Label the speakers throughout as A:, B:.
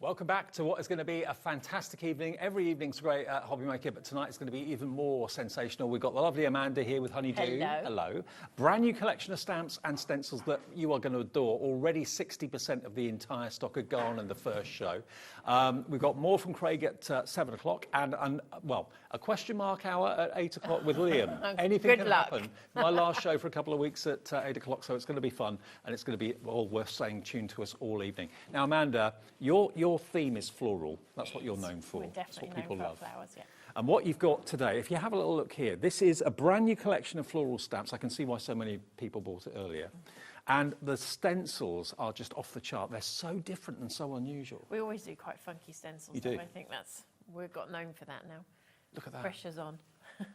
A: Welcome back to what is going to be a fantastic evening. Every evening's great at Hobby Maker, but tonight's going to be even more sensational. We've got the lovely Amanda here with Honeydew.
B: Hello.
A: Hello. Brand new collection of stamps and stencils that you are going to adore. Already 60% of the entire stock had gone in the first show. We've got more from Craig at 7 o'clock and, well, a question mark hour at 8 o'clock with Liam. Anything
B: Good
A: can
B: luck.
A: happen. My last show for a couple of weeks at 8 o'clock, so it's going to be fun, and it's going to be all worth staying tuned to us all evening. Now, Amanda, your theme is floral. That's what you're known for.
B: We're definitely
A: That's what people
B: known for
A: love.
B: flowers, yeah.
A: And what you've got today, if you have a little look here, this is a brand new collection of floral stamps. I can see why so many people bought it earlier. And the stencils are just off the chart. They're so different and so unusual.
B: We always do quite funky stencils.
A: You do?
B: I think we've got known for that now.
A: Look at that.
B: Pressure's on.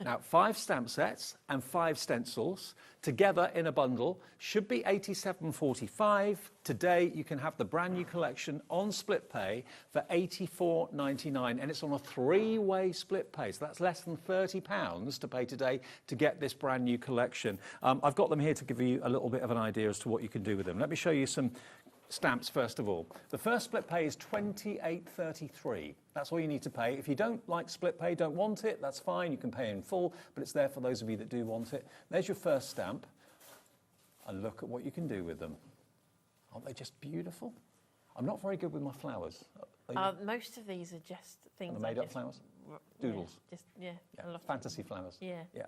A: Now, 5 stamp sets and 5 stencils together in a bundle should be £87.45. Today, you can have the brand new collection on split pay for £84.99, and it's on a 3-way split pay. So that's less than £30 to pay today to get this brand new collection. I've got them here to give you a little bit of an idea as to what you can do with them. Let me show you some stamps first of all. The first split pay is £28.33. That's all you need to pay. If you don't like split pay, don't want it, that's fine. You can pay in full, but it's there for those of you that do want it. There's your first stamp, and look at what you can do with them. Aren't they just beautiful? I'm not very good with my flowers.
B: Most of these are just things.
A: Made up flowers? Doodles?
B: Yeah.
A: Yeah.
B: I love
A: Fantasy flowers?
B: Yeah.
A: Yeah.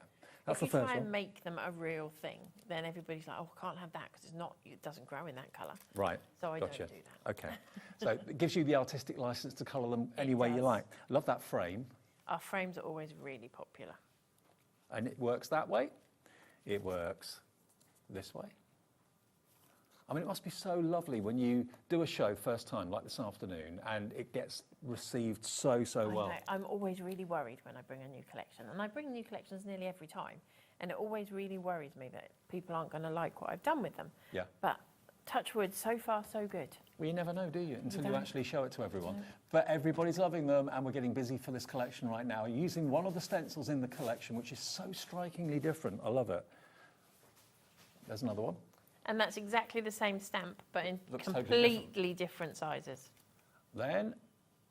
A: That's
B: if
A: the
B: you
A: first
B: try
A: one.
B: and make them a real thing, then everybody's like, oh, I can't have that because it doesn't grow in that colour.
A: Right.
B: So I
A: Gotcha.
B: don't do that.
A: Okay. So it gives you the artistic license to colour them any way you
B: does.
A: like. Love that frame.
B: Our frames are always really popular.
A: And it works that way. It works this way. I mean, it must be so lovely when you do a show first time, like this afternoon, and it gets received so well.
B: I know. I'm always really worried when I bring a new collection, and I bring new collections nearly every time, and it always really worries me that people aren't going to like what I've done with them.
A: Yeah.
B: But touch wood, so far so good.
A: Well, you never know, do you, until you
B: don't.
A: actually show it to everyone. But everybody's loving them, and we're getting busy for this collection right now, using one of the stencils in the collection, which is so strikingly different. I love it. There's another one.
B: And that's exactly the same stamp, but in
A: Looks totally
B: completely different sizes.
A: Then,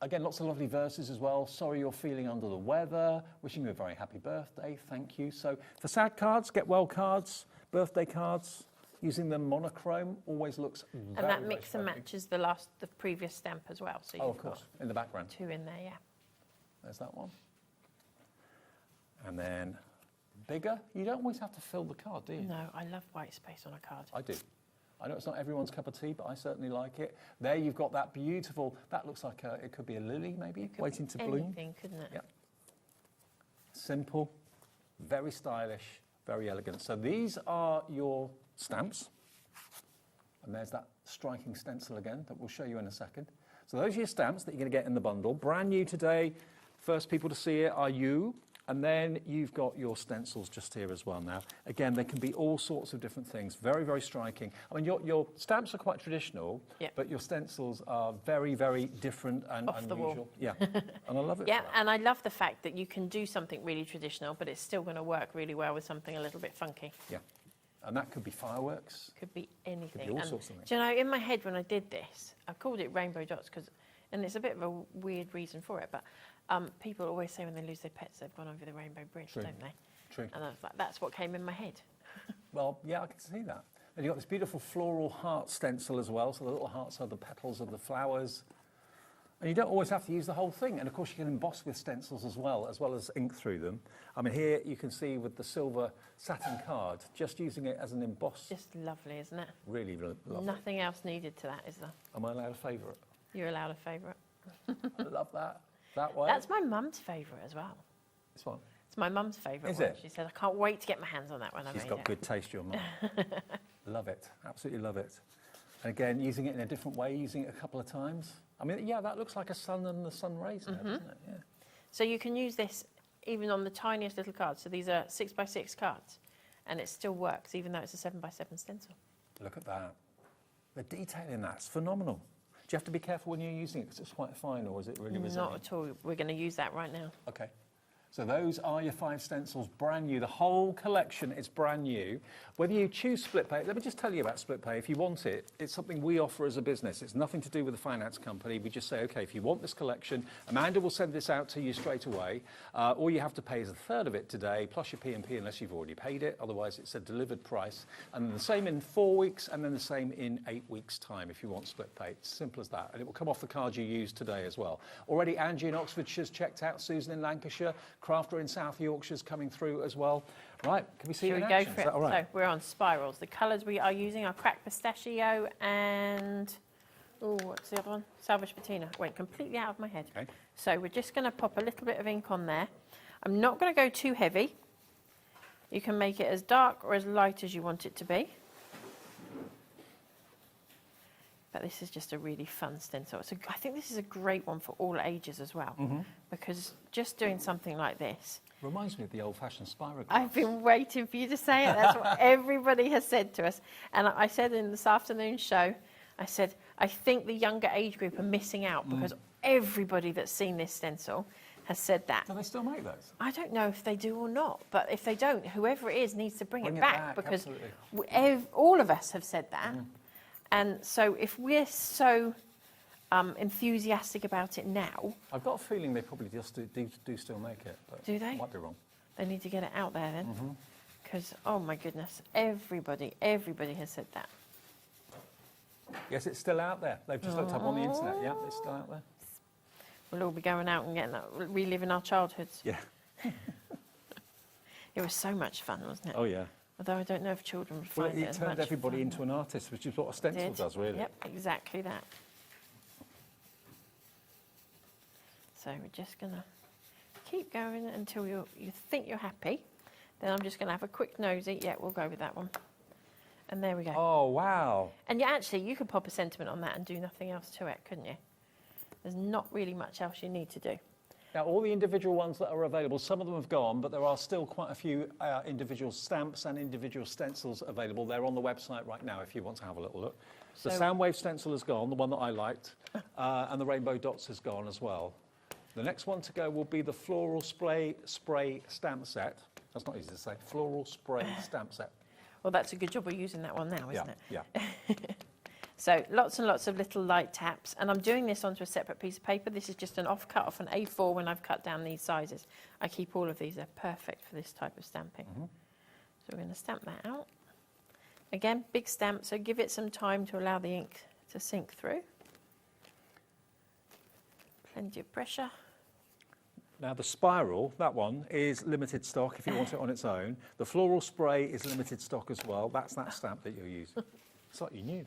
A: again, lots of lovely verses as well. Sorry you're feeling under the weather. Wishing you a very happy birthday. Thank you. So for sad cards, get well cards, birthday cards, using them monochrome always looks very,
B: And that mix
A: very
B: and
A: striking.
B: matches the previous stamp as well. So
A: Oh,
B: you've
A: of course,
B: got
A: in the background.
B: 2 in there, yeah.
A: There's that one. And then bigger. You don't always have to fill the card, do you?
B: No, I love white space on a card.
A: I do. I know it's not everyone's cup of tea, but I certainly like it. There you've got that beautiful, that looks like it could be a lily maybe, waiting to bloom.
B: Anything, couldn't it?
A: Yeah. Simple, very stylish, very elegant. So these are your stamps. And there's that striking stencil again that we'll show you in a second. So those are your stamps that you're going to get in the bundle. Brand new today. First people to see it are you. And then you've got your stencils just here as well now. Again, they can be all sorts of different things. Very, very striking. I mean, your stamps are quite traditional, but your stencils are very, very different and
B: Off
A: unusual.
B: the wall.
A: Yeah, and I love it.
B: Yeah,
A: for that.
B: and I love the fact that you can do something really traditional, but it's still going to work really well with something a little bit funky.
A: Yeah, and that could be fireworks.
B: Could be anything.
A: all
B: And
A: sorts of things.
B: do you know, in my head when I did this, I called it rainbow dots and it's a bit of a weird reason for it, but people always say when they lose their pets, they've gone over the rainbow bridge,
A: True.
B: don't they?
A: True.
B: And I was like, that's what came in my head.
A: Well, yeah, I can see that. And you've got this beautiful floral heart stencil as well, so the little hearts are the petals of the flowers. And you don't always have to use the whole thing. And of course, you can emboss with stencils as well as ink through them. I mean, here you can see with the silver satin card, just using it as an emboss.
B: Just lovely, isn't it?
A: Really lovely.
B: Nothing else needed to that, is there?
A: Am I allowed a favourite?
B: You're allowed a favourite.
A: I love that. That way.
B: That's my mum's favourite as well.
A: This one.
B: It's my mum's favourite
A: Is
B: one.
A: it?
B: She said, I can't wait to get my hands on that when I
A: She's
B: made
A: got
B: it.
A: good taste, your mum. Love it. Absolutely love it. And again, using it in a different way, using it a couple of times. I mean, yeah, that looks like a sun and the sun rays there, doesn't it? Yeah.
B: So you can use this even on the tiniest little cards. So these are 6x6 cards, and it still works, even though it's a 7x7 stencil.
A: Look at that. The detail in that's phenomenal. Do you have to be careful when you're using it because it's quite fine, or is it really resilient?
B: Not at all. We're going to use that right now.
A: Okay. So those are your 5 stencils, brand new. The whole collection is brand new. Whether you choose split pay, let me just tell you about split pay. If you want it, it's something we offer as a business. It's nothing to do with the finance company. We just say, okay, if you want this collection, Amanda will send this out to you straight away. All you have to pay is a third of it today, plus your P&P, unless you've already paid it. Otherwise, it's a delivered price. And then the same in 4 weeks, and then the same in 8 weeks' time if you want split pay. It's simple as that. And it will come off the card you use today as well. Already Angie in Oxfordshire's checked out, Susan in Lancashire, Crafter in South Yorkshire's coming through as well. Right, can we see it in action?
B: Should we go for
A: Is
B: it?
A: that all right?
B: So we're on spirals. The colours we are using are cracked pistachio and, oh, what's the other one? Salvage patina. Went completely out of my head.
A: Okay.
B: So we're just going to pop a little bit of ink on there. I'm not going to go too heavy. You can make it as dark or as light as you want it to be. But this is just a really fun stencil. I think this is a great one for all ages as well, because just doing something like this.
A: Reminds me of the old-fashioned spirograph.
B: I've been waiting for you to say it. That's what everybody has said to us. And I said in this afternoon show, I said, I think the younger age group are missing out because everybody that's seen this stencil has said that.
A: Do they still make those?
B: I don't know if they do or not, but if they don't, whoever it is needs to bring it back, because all of us have said that. And so if we're so enthusiastic about it now...
A: I've got a feeling they probably just do still make it. But
B: do they?
A: I might be wrong.
B: They need to get it out there then. Because, oh my goodness, everybody has said that.
A: Yes, it's still out there. They've just looked up on the internet. Yeah, it's still out there.
B: We'll all be going out and reliving our childhoods.
A: Yeah.
B: It was so much fun, wasn't it?
A: Oh, yeah.
B: Although I don't know if children would
A: Well,
B: find it as much
A: turned everybody
B: fun.
A: into an artist, which is what a stencil does, really.
B: Yep, exactly that. So we're just going to keep going until you think you're happy. Then I'm just going to have a quick nosy. Yeah, we'll go with that one. And there we go.
A: Oh, wow.
B: And you could pop a sentiment on that and do nothing else to it, couldn't you? There's not really much else you need to do.
A: Now, all the individual ones that are available, some of them have gone, but there are still quite a few individual stamps and individual stencils available. They're on the website right now if you want to have a little look. The Soundwave stencil has gone, the one that I liked, and the Rainbow Dots has gone as well. The next one to go will be the Floral Spray stamp set. That's not easy to say. Floral Spray stamp set.
B: Well, that's a good job of using that one now, isn't it?
A: Yeah.
B: So lots and lots of little light taps, and I'm doing this onto a separate piece of paper. This is just an off-cut off an A4 when I've cut down these sizes. I keep all of these, they're perfect for this type of stamping. So we're going to stamp that out. Again, big stamp, so give it some time to allow the ink to sink through. Plenty of pressure.
A: Now the spiral, that one, is limited stock if you want it on its own. The Floral Spray is limited stock as well. That's that stamp that you'll use. It's like you knew.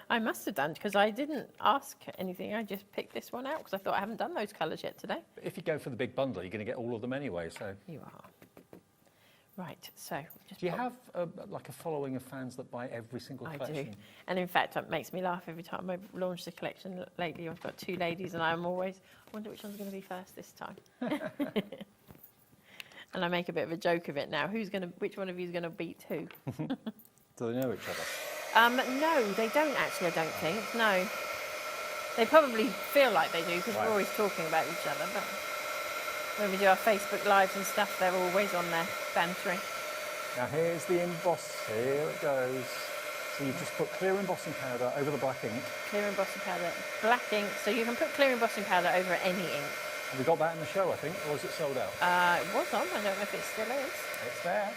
B: I must have done, because I didn't ask anything. I just picked this one out because I thought I haven't done those colours yet today.
A: But if you go for the big bundle, you're going to get all of them anyway. So
B: You are. Right, so... just
A: do you
B: pop-
A: have like a following of fans that buy every single
B: I
A: collection?
B: do. And in fact, it makes me laugh every time I've launched the collection lately. I've got 2 ladies and I'm always, I wonder which one's going to be first this time. And I make a bit of a joke of it now. Which one of you is going to beat who?
A: Do they know each other?
B: No, they don't actually, I don't think. No. They probably feel like they do because we're always talking about each other. But when we do our Facebook Lives and stuff, they're always on there bantering.
A: Now here's the emboss. Here it goes. So you just put clear embossing powder over the black ink.
B: Clear embossing powder, black ink. So you can put clear embossing powder over any ink.
A: Have we got that in the show, I think, or is it sold out?
B: It was on. I don't know if it still is.
A: It's there.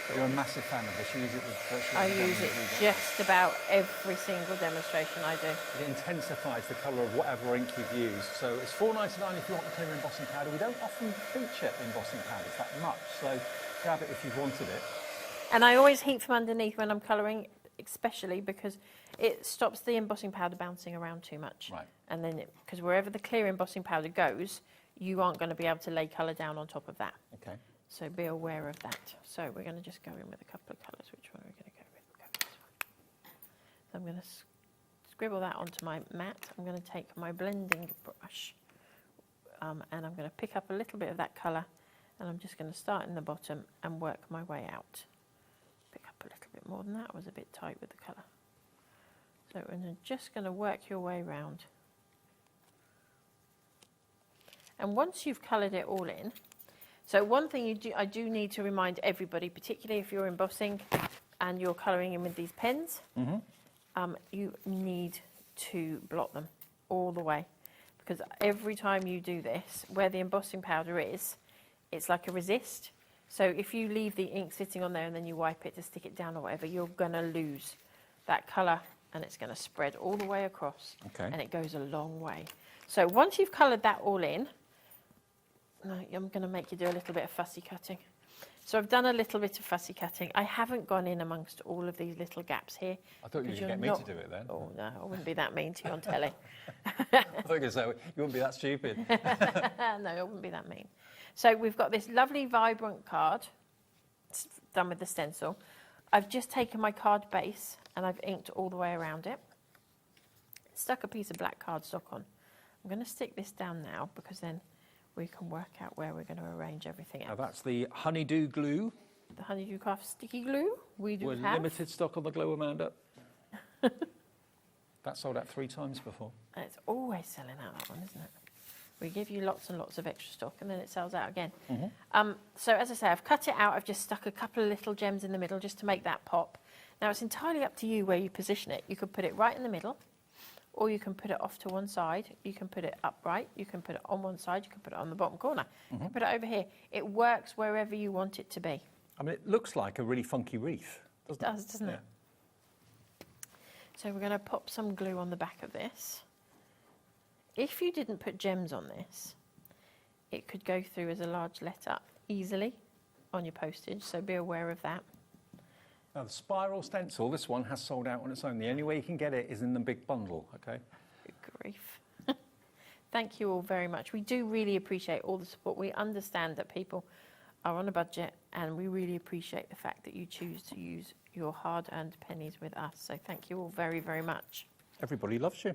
A: But you're a massive fan of this. You use it with virtually
B: I
A: every
B: use it
A: demonstration.
B: just about every single demonstration I do.
A: It intensifies the colour of whatever ink you've used. So it's $4.99 if you want the clear embossing powder. We don't often feature embossing powders that much, so grab it if you've wanted it.
B: And I always heat from underneath when I'm colouring, especially because it stops the embossing powder bouncing around too much.
A: Right.
B: And then, because wherever the clear embossing powder goes, you aren't going to be able to lay colour down on top of that.
A: Okay.
B: So be aware of that. So we're going to just go in with a couple of colours. Which one are we going to go with? We'll go with this one. So I'm going to scribble that onto my mat. I'm going to take my blending brush and I'm going to pick up a little bit of that colour, and I'm just going to start in the bottom and work my way out. Pick up a little bit more than that. I was a bit tight with the colour. So we're just going to work your way round. And once you've coloured it all in, so one thing I do need to remind everybody, particularly if you're embossing and you're colouring in with these pens, you need to blot them all the way. Because every time you do this, where the embossing powder is, it's like a resist. So if you leave the ink sitting on there and then you wipe it to stick it down or whatever, you're going to lose that colour and it's going to spread all the way across.
A: Okay.
B: And it goes a long way. So once you've coloured that all in, I'm going to make you do a little bit of fussy cutting. So I've done a little bit of fussy cutting. I haven't gone in amongst all of these little gaps here.
A: I thought you were going to get me to do it then.
B: Oh, no, I wouldn't be that mean to you on telly.
A: I thought you were going to say, you wouldn't be that stupid.
B: No, I wouldn't be that mean. So we've got this lovely vibrant card. It's done with the stencil. I've just taken my card base and I've inked all the way around it. Stuck a piece of black cardstock on. I'm going to stick this down now because then we can work out where we're going to arrange everything else.
A: Now that's the honeydew glue.
B: The Honeydew Craft sticky glue we do
A: We're
B: have.
A: limited stock on the glue, Amanda. That sold out 3 times before.
B: And it's always selling out, that one, isn't it? We give you lots and lots of extra stock and then it sells out again. So as I say, I've cut it out. I've just stuck a couple of little gems in the middle just to make that pop. Now it's entirely up to you where you position it. You could put it right in the middle, or you can put it off to one side. You can put it upright. You can put it on one side. You can put it on the bottom corner. You can put it over here. It works wherever you want it to be.
A: I mean, it looks like a really funky wreath, doesn't it?
B: It does, doesn't it? So we're going to pop some glue on the back of this. If you didn't put gems on this, it could go through as a large letter easily on your postage, so be aware of that.
A: Now, the spiral stencil, this one has sold out on its own. The only way you can get it is in the big bundle, okay?
B: Good grief. Thank you all very much. We do really appreciate all the support. We understand that people are on a budget, and we really appreciate the fact that you choose to use your hard-earned pennies with us. So thank you all very, very much.
A: Everybody loves you.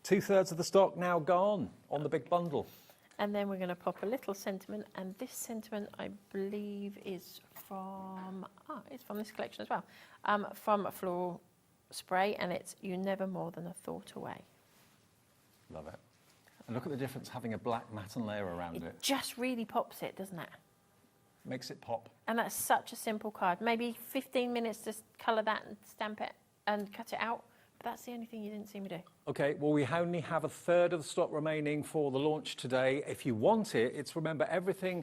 A: 2/3 of the stock now gone on the big bundle.
B: And then we're going to pop a little sentiment, and this sentiment, I believe, is from, it's from this collection as well, from Floral Spray, and it's "You Never More Than a Thought Away."
A: Love it. And look at the difference having a black matte layer around it.
B: It just really pops it, doesn't it?
A: Makes it pop.
B: And that's such a simple card. Maybe 15 minutes to colour that and stamp it and cut it out. But that's the only thing you didn't see me do.
A: Okay, well, we only have 1/3 of the stock remaining for the launch today. If you want it, it's, remember, everything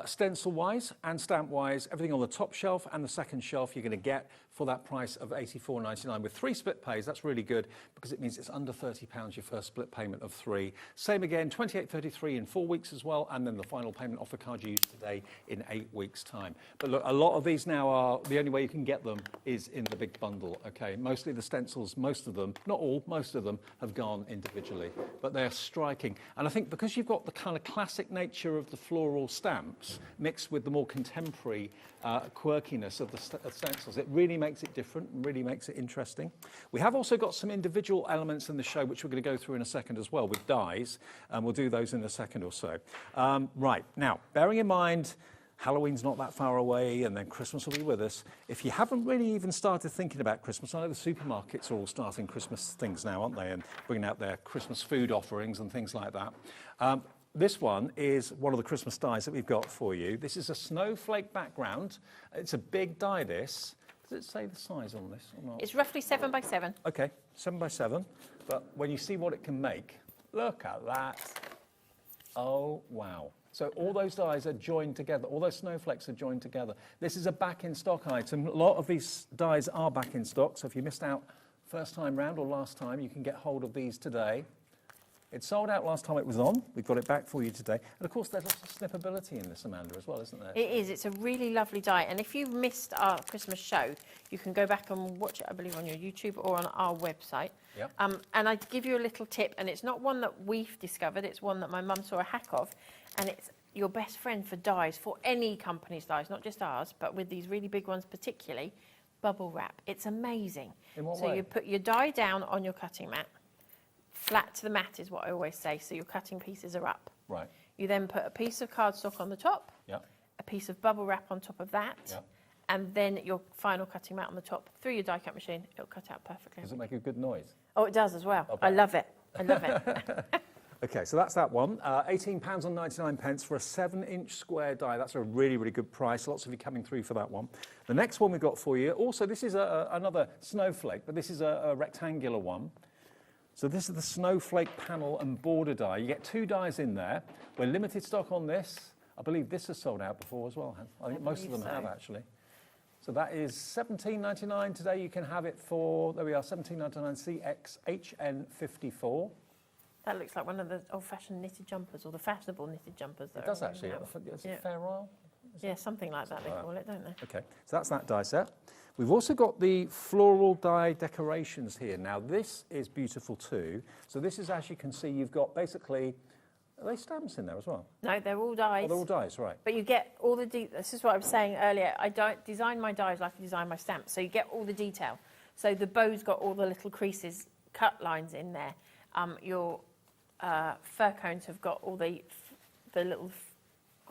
A: stencil-wise and stamp-wise, everything on the top shelf and the second shelf you're going to get for that price of £84.99 with 3 split pays. That's really good because it means it's under £30 your first split payment of 3. Same again, £28.33 in 4 weeks as well, and then the final payment off the card you use today in 8 weeks' time. But look, a lot of these now are, the only way you can get them is in the big bundle, okay? Mostly the stencils, most of them, not all, most of them have gone individually, but they're striking. And I think because you've got the kind of classic nature of the floral stamps mixed with the more contemporary quirkiness of the stencils, it really makes it different, really makes it interesting. We have also got some individual elements in the show which we're going to go through in a second as well with dies, and we'll do those in a second or so. Right, now, bearing in mind Halloween's not that far away and then Christmas will be with us, if you haven't really even started thinking about Christmas, I know the supermarkets are all starting Christmas things now, aren't they, and bringing out their Christmas food offerings and things like that. This one is one of the Christmas dies that we've got for you. This is a snowflake background. It's a big die, this. Does it say the size on this or not?
B: It's roughly 7 by 7.
A: Okay, 7 by 7. But when you see what it can make, look at that. Oh, wow. So all those dies are joined together. All those snowflakes are joined together. This is a back-in-stock item. A lot of these dies are back in stock. So if you missed out first time round or last time, you can get hold of these today. It sold out last time it was on. We've got it back for you today. And of course, there's lots of snippability in this, Amanda, as well, isn't there?
B: It is. It's a really lovely die. And if you've missed our Christmas show, you can go back and watch it, I believe, on your YouTube or on our website.
A: Yep.
B: And I'd give you a little tip, and it's not one that we've discovered. It's one that my mum saw a hack of. And it's your best friend for dies, for any company's dies, not just ours, but with these really big ones particularly, bubble wrap. It's amazing.
A: In what
B: way?
A: way?
B: You put your die down on your cutting mat. Flat to the mat is what I always say, so your cutting pieces are up.
A: Right.
B: You then put a piece of cardstock on the top,
A: Yep.
B: a piece of bubble wrap on top of that,
A: Yep.
B: and then your final cutting mat on the top. Through your die cut machine, it'll cut out perfectly.
A: Does it make a good noise?
B: Oh, it does as well.
A: I'll
B: I
A: bet.
B: love it. I love it.
A: Okay, so that's that one. £18.99 for a 7-inch square die. That's a really, really good price. Lots of you coming through for that one. The next one we've got for you, also this is another snowflake, but this is a rectangular one. So this is the snowflake panel and border die. You get 2 dies in there. We're limited stock on this. I believe this has sold out before as well. I think most of them have actually. So that is £17.99. Today you can have it for, there we are, £17.99 CXHN54.
B: That looks like one of the old-fashioned knitted jumpers, or the fashionable knitted jumpers.
A: It does actually. Is it Floral?
B: Yeah, something like that they call it, don't they?
A: Okay, so that's that die set. We've also got the floral die decorations here. Now this is beautiful too. So this is, as you can see, you've got basically, are they stamps in there as well?
B: No, they're all dies.
A: Oh, they're all dies, right.
B: But you get all the, this is what I was saying earlier, I don't design my dies like I design my stamps, so you get all the detail. So the bow's got all the little creases, cut lines in there. Your fir cones have got all the little,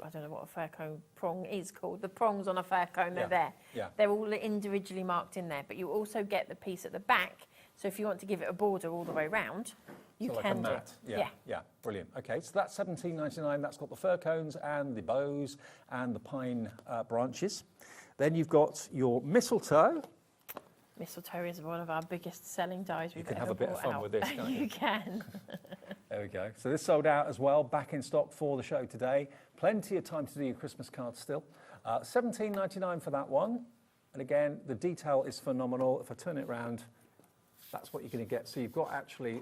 B: I don't know what a fir cone prong is called. The prongs on a fir cone, they're there.
A: Yeah.
B: They're all individually marked in there, but you also get the piece at the back. So if you want to give it a border all the way round, you
A: so
B: can
A: like a mat.
B: do.
A: Yeah, brilliant. Okay, so that's £17.99. That's got the fir cones and the bows and the pine branches. Then you've got your mistletoe.
B: Mistletoe is one of our biggest selling dies we've ever
A: You can have a bit of fun
B: out.
A: with this, can't you?
B: You can.
A: There we go. So this sold out as well, back in stock for the show today. Plenty of time to do your Christmas cards still. £17.99 for that one. And again, the detail is phenomenal. If I turn it round, that's what you're going to get. So you've got actually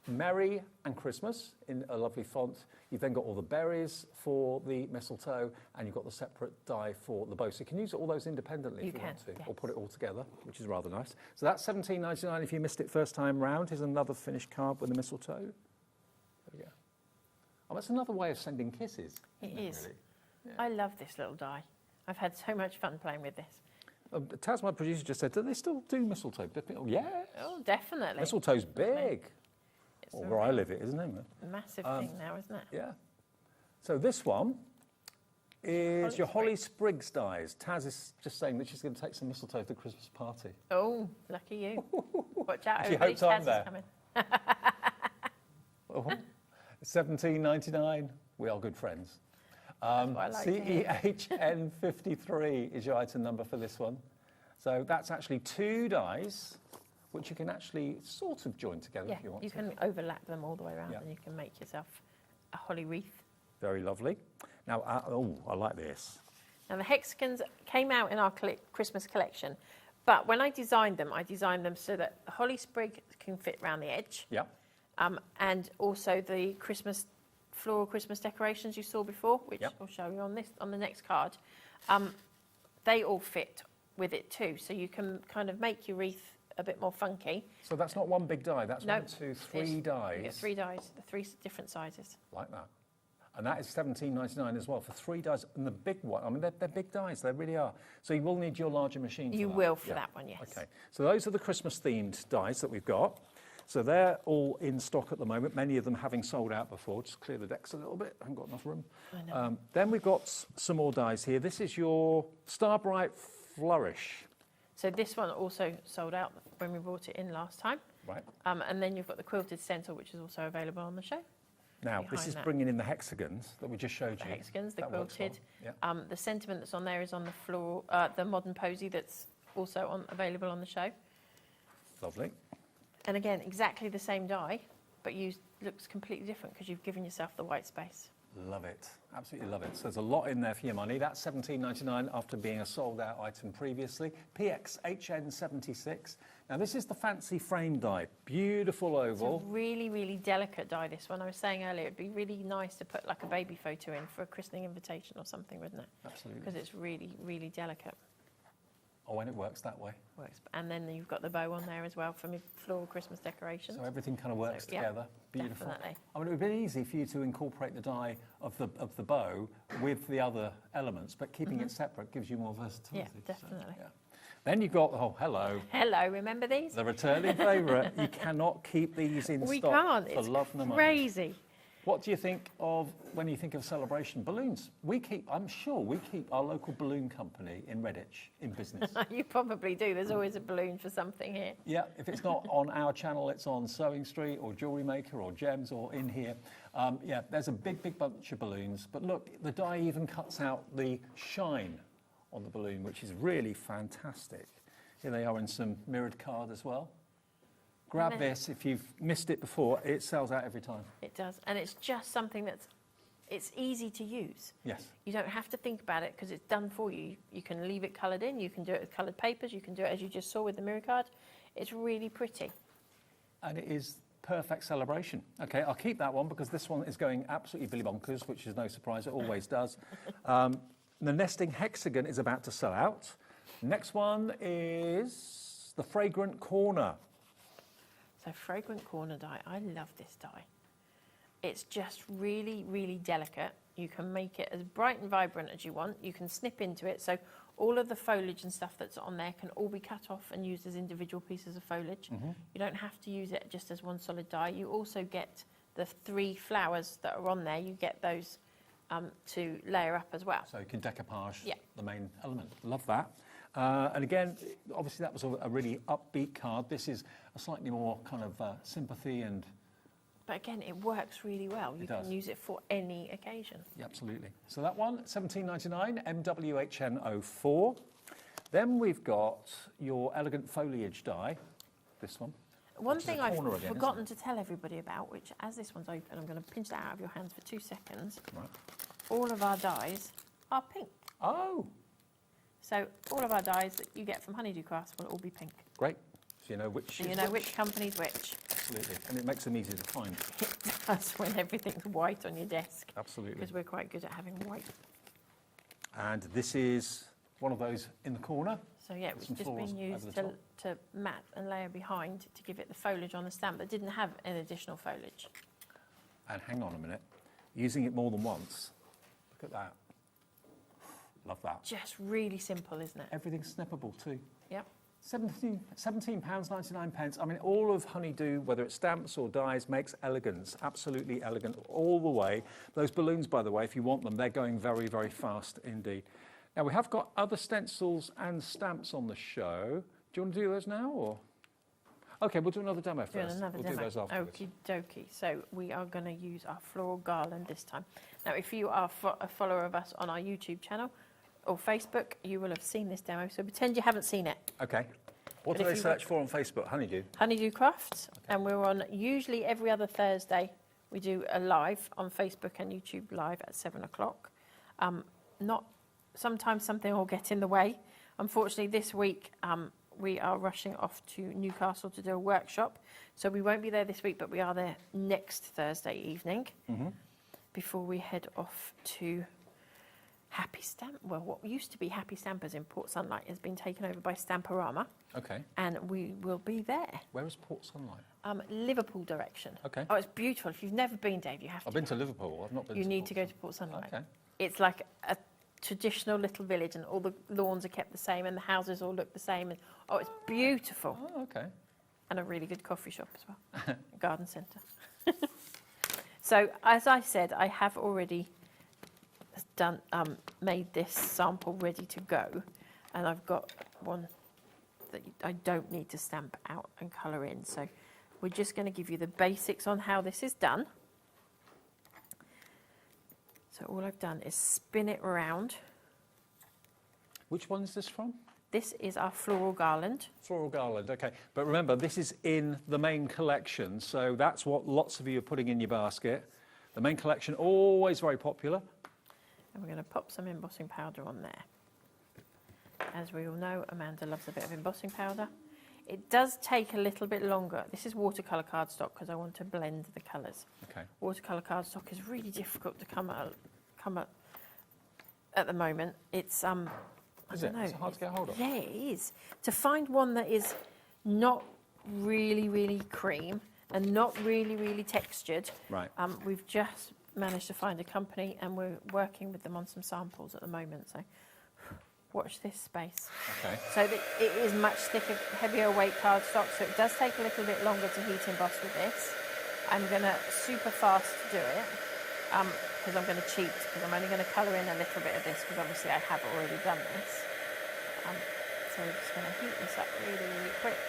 A: Merry and Christmas in a lovely font. You've then got all the berries for the mistletoe, and you've got the separate die for the bow. So you can use all those independently if you want to, or put it all together, which is rather nice. So that's £17.99 if you missed it first time round. Here's another finished card with the mistletoe. There we go. Oh, that's another way of sending kisses.
B: It is.
A: Really? Yeah.
B: I love this little die. I've had so much fun playing with this.
A: Taz, my producer, just said, do they still do mistletoe? Oh, yes.
B: Oh, definitely.
A: Mistletoe's big.
B: It's
A: Well, where I live, it isn't it?
B: Massive thing now, isn't it?
A: Yeah. So this one is your Holly Spriggs dies. Taz is just saying that she's going to take some mistletoe to the Christmas party.
B: Oh, lucky you. Watch out,
A: She
B: everybody.
A: hopes I'm
B: Taz
A: there.
B: is coming.
A: Oh, £17.99. We are good friends.
B: That's what I like to hear.
A: CEHN53 is your item number for this one. So that's actually 2 dies, which you can actually sort of join together
B: Yeah,
A: if you want
B: you
A: to.
B: can overlap them all the way around,
A: Yeah.
B: and you can make yourself a holly wreath.
A: Very lovely. Now, I like this.
B: Now, the hexagons came out in our Christmas collection, but when I designed them so that the holly sprig can fit around the edge.
A: Yeah.
B: And also the floral Christmas decorations you saw before, which
A: Yep.
B: I'll show you on the next card. They all fit with it too, so you can kind of make your wreath a bit more funky.
A: So that's not one big die, that's
B: No,
A: 1, 2, 3 dies.
B: You get 3 dies, the 3 different sizes.
A: Like that. And that is £17.99 as well for 3 dies. And the big one, I mean, they're big dies, they really are. So you will need your larger machine for
B: You
A: that.
B: will for that one, yes.
A: Okay, so those are the Christmas-themed dies that we've got. So they're all in stock at the moment, many of them having sold out before. Just clear the decks a little bit, I haven't got enough room.
B: I know.
A: Then we've got some more dies here. This is your Starbright Flourish.
B: So this one also sold out when we brought it in last time.
A: Right.
B: And then you've got the quilted stencil, which is also available on the show.
A: Now, this
B: behind
A: is
B: that.
A: bringing in the hexagons that we just showed
B: The
A: you.
B: hexagons, the
A: That works
B: quilted.
A: well. Yeah.
B: The sentiment that's on there is on the floor, the modern posy that's also available on the show.
A: Lovely.
B: And again, exactly the same die, but looks completely different because you've given yourself the white space.
A: Love it. Absolutely love it. So there's a lot in there for your money. That's £17.99 after being a sold-out item previously. PXHN76. Now, this is the fancy frame die. Beautiful oval.
B: It's a really, really delicate die, this one. I was saying earlier, it'd be really nice to put like a baby photo in for a christening invitation or something, wouldn't it?
A: Absolutely.
B: Because it's really, really delicate.
A: Oh, and it works that way.
B: And then you've got the bow on there as well for floral Christmas decorations.
A: So everything kind of works
B: So, yeah,
A: together. Beautiful.
B: definitely.
A: I mean, it would be easy for you to incorporate the die of the bow with the other elements, but keeping it separate gives you more versatility.
B: Yeah, definitely.
A: So, yeah. Then you've got, oh, hello,
B: Hello, remember these?
A: the returning favourite. You cannot keep these in
B: We
A: stock
B: can't.
A: for
B: It's
A: love nor money.
B: crazy.
A: What do you think of when you think of celebration balloons? I'm sure we keep our local balloon company in Redditch in business.
B: You probably do. There's always a balloon for something here.
A: Yeah, if it's not on our channel, it's on Sewing Street or Jewellery Maker or Gems or in here. Yeah, there's a big bunch of balloons. But look, the die even cuts out the shine on the balloon, which is really fantastic. Here they are in some mirrored card as well. Grab this. If you've missed it before, it sells out every time.
B: It does. And it's just something it's easy to use.
A: Yes.
B: You don't have to think about it because it's done for you. You can leave it coloured in. You can do it with coloured papers. You can do it as you just saw with the mirror card. It's really pretty. And
A: it is perfect celebration. Okay, I'll keep that one because this one is going absolutely billy bonkers, which is no surprise. It always does. The nesting hexagon is about to sell out. Next one is the fragrant corner.
B: So fragrant corner die, I love this die. It's just really, really delicate. You can make it as bright and vibrant as you want. You can snip into it. So all of the foliage and stuff that's on there can all be cut off and used as individual pieces of foliage. You don't have to use it just as one solid die. You also get the 3 flowers that are on there. You get those to layer up as well.
A: So you can decoupage the main element. Love that. And again, obviously that was a really upbeat card. This is a slightly more kind of sympathy and...
B: But again, it works really well. You can use it for any occasion.
A: Yeah, absolutely. So that one, $17.99, MWHN04. Then we've got your elegant foliage die, this one.
B: One thing I've forgotten to tell everybody about, which as this one's open, I'm going to pinch that out of your hands for 2 seconds.
A: Right.
B: All of our dies are pink.
A: Oh!
B: So all of our dies that you get from Honeydew Crafts will all be pink.
A: Great. So you know which.
B: So you know which company's which.
A: Absolutely. And it makes them easy to find.
B: That's when everything's white on your desk.
A: Absolutely.
B: Because we're quite good at having white.
A: And this is one of those in the corner.
B: So yeah, it's just been used to mat and layer behind to give it the foliage on the stamp that didn't have an additional foliage.
A: And hang on a minute. Using it more than once. Look at that. Love that.
B: Just really simple, isn't it?
A: Everything's snippable too.
B: Yep.
A: £17.99. I mean, all of Honeydew, whether it's stamps or dies, makes elegance. Absolutely elegant all the way. Those balloons, by the way, if you want them, they're going very, very fast indeed. Now, we have got other stencils and stamps on the show. Do you want to do those now, or...? OK, we'll do another demo first.
B: We'll
A: do those afterwards.
B: Okie dokie. So we are going to use our floral garland this time. Now, if you are a follower of us on our YouTube channel or Facebook, you will have seen this demo. So pretend you haven't seen it.
A: OK. What do they search for on Facebook? Honeydew? Honeydew
B: Crafts. Okay. And we're on usually every other Thursday. We do a live on Facebook and YouTube live at 7 o'clock. Sometimes something will get in the way. Unfortunately, this week, we are rushing off to Newcastle to do a workshop. So we won't be there this week, but we are there next Thursday evening before we head off to Happy Stamp. Well, what used to be Happy Stampers in Port Sunlight has been taken over by Stamporama.
A: OK.
B: And we will be there.
A: Where is Port Sunlight?
B: Liverpool direction.
A: OK.
B: Oh, it's beautiful. If you've never been, Dave, you have to.
A: I've been to Liverpool. I've not been to
B: You need to go to Port Sunlight.
A: OK.
B: It's like a traditional little village and all the lawns are kept the same and the houses all look the same. And, oh, it's beautiful.
A: Oh, OK.
B: And a really good coffee shop as well. A garden centre. So, as I said, I have already made this sample ready to go. And I've got one that I don't need to stamp out and colour in. So we're just going to give you the basics on how this is done. So all I've done is spin it around.
A: Which one is this from?
B: This is our floral garland.
A: Floral garland, OK. But remember, this is in the main collection, so that's what lots of you are putting in your basket. The main collection, always very popular.
B: And we're going to pop some embossing powder on there. As we all know, Amanda loves a bit of embossing powder. It does take a little bit longer. This is watercolour cardstock because I want to blend the colours.
A: Okay.
B: Watercolour cardstock is really difficult to come at the moment. It's
A: Is it? It's hard to get hold of.
B: Yeah, it is. To find one that is not really, really cream and not really, really textured.
A: Right.
B: We've just managed to find a company and we're working with them on some samples at the moment. So watch this space.
A: Okay.
B: So that it is much thicker, heavier weight cardstock, so it does take a little bit longer to heat emboss with this. I'm going to super fast do it because I'm going to cheat, because I'm only going to colour in a little bit of this because obviously I have already done this. So we're just going to heat this up really, really quick.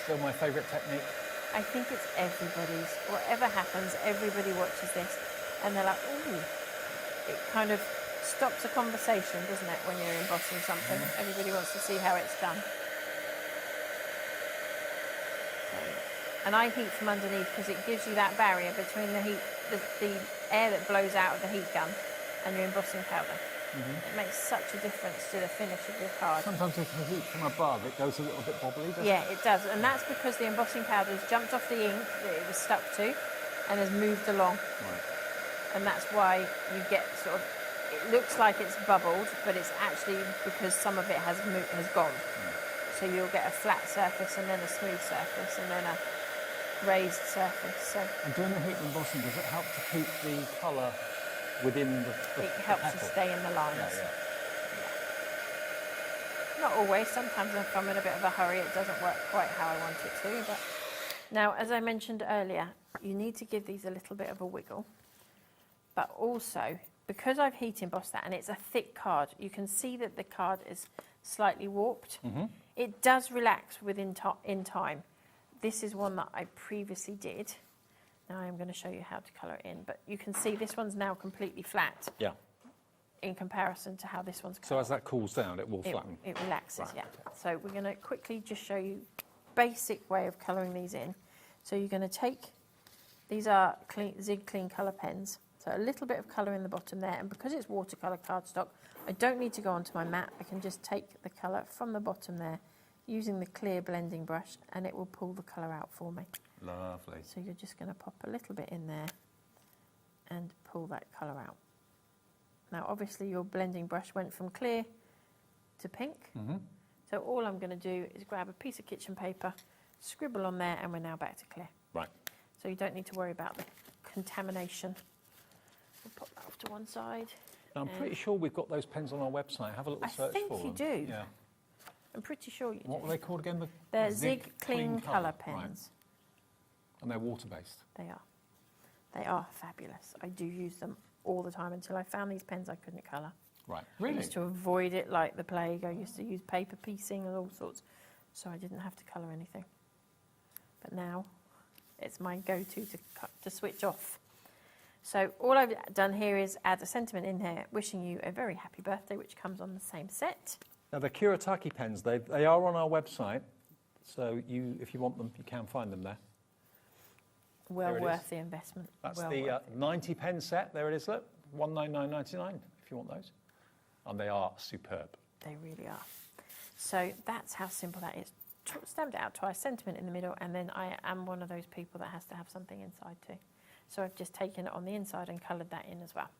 A: Still my favourite technique.
B: I think it's everybody's. Whatever happens, everybody watches this and they're like, ooh. It kind of stops a conversation, doesn't it, when you're embossing something? Everybody wants to see how it's done. And I heat from underneath because it gives you that barrier between the heat, the air that blows out of the heat gun and your embossing powder. It makes such a difference to the finish of your card.
A: Sometimes if you heat from above, it goes a little bit bobbly, doesn't it?
B: Yeah, it does. And that's because the embossing powder has jumped off the ink that it was stuck to and has moved along.
A: Right.
B: And that's why you get sort of, it looks like it's bubbled, but it's actually because some of it has gone. So you'll get a flat surface and then a smooth surface and then a raised surface. So
A: and doing the heat embossing, does it help to keep the colour within the
B: it helps
A: petal?
B: to stay in the lines.
A: Yeah.
B: Not always. Sometimes if I'm in a bit of a hurry, it doesn't work quite how I want it to. But now, as I mentioned earlier, you need to give these a little bit of a wiggle. But also, because I've heat embossed that and it's a thick card, you can see that the card is slightly warped. It does relax in time. This is one that I previously did. Now I'm going to show you how to colour it in, but you can see this one's now completely flat.
A: Yeah.
B: In comparison to how this one's coloured.
A: So as that cools down, it will flatten.
B: It relaxes,
A: Right,
B: yeah.
A: okay.
B: So we're going to quickly just show you basic way of colouring these in. So you're going to take, these are Zig Clean Colour pens. So a little bit of colour in the bottom there, and because it's watercolour cardstock, I don't need to go onto my mat. I can just take the colour from the bottom there using the clear blending brush, and it will pull the colour out for me.
A: Lovely.
B: So you're just going to pop a little bit in there and pull that colour out. Now obviously your blending brush went from clear to pink. So all I'm going to do is grab a piece of kitchen paper, scribble on there, and we're now back to clear.
A: Right.
B: So you don't need to worry about the contamination. We'll pop that off to one side.
A: Now, I'm pretty sure we've got those pens on our website. Have a little search for them.
B: I think you do.
A: Yeah.
B: I'm pretty sure you do.
A: What were they called again?
B: They're Zig Clean Colour pens.
A: Right. And they're water-based.
B: They are. They are fabulous. I do use them all the time until I found these pens I couldn't colour.
A: Right.
B: I
A: Really?
B: used to avoid it like the plague. I used to use paper piecing and all sorts, so I didn't have to colour anything. But now it's my go-to to switch off. So all I've done here is add a sentiment in here, wishing you a very happy birthday, which comes on the same set.
A: Now, the Kuretake pens, they are on our website, so if you want them, you can find them there.
B: Well
A: There it
B: worth
A: is.
B: the investment.
A: That's
B: well
A: the 90 pen set. There it is, look. $199.99 if you want those. And they are superb.
B: They really are. So that's how simple that is. Stamped it out twice, sentiment in the middle, and then I am one of those people that has to have something inside too. So I've just taken it on the inside and coloured that in as well.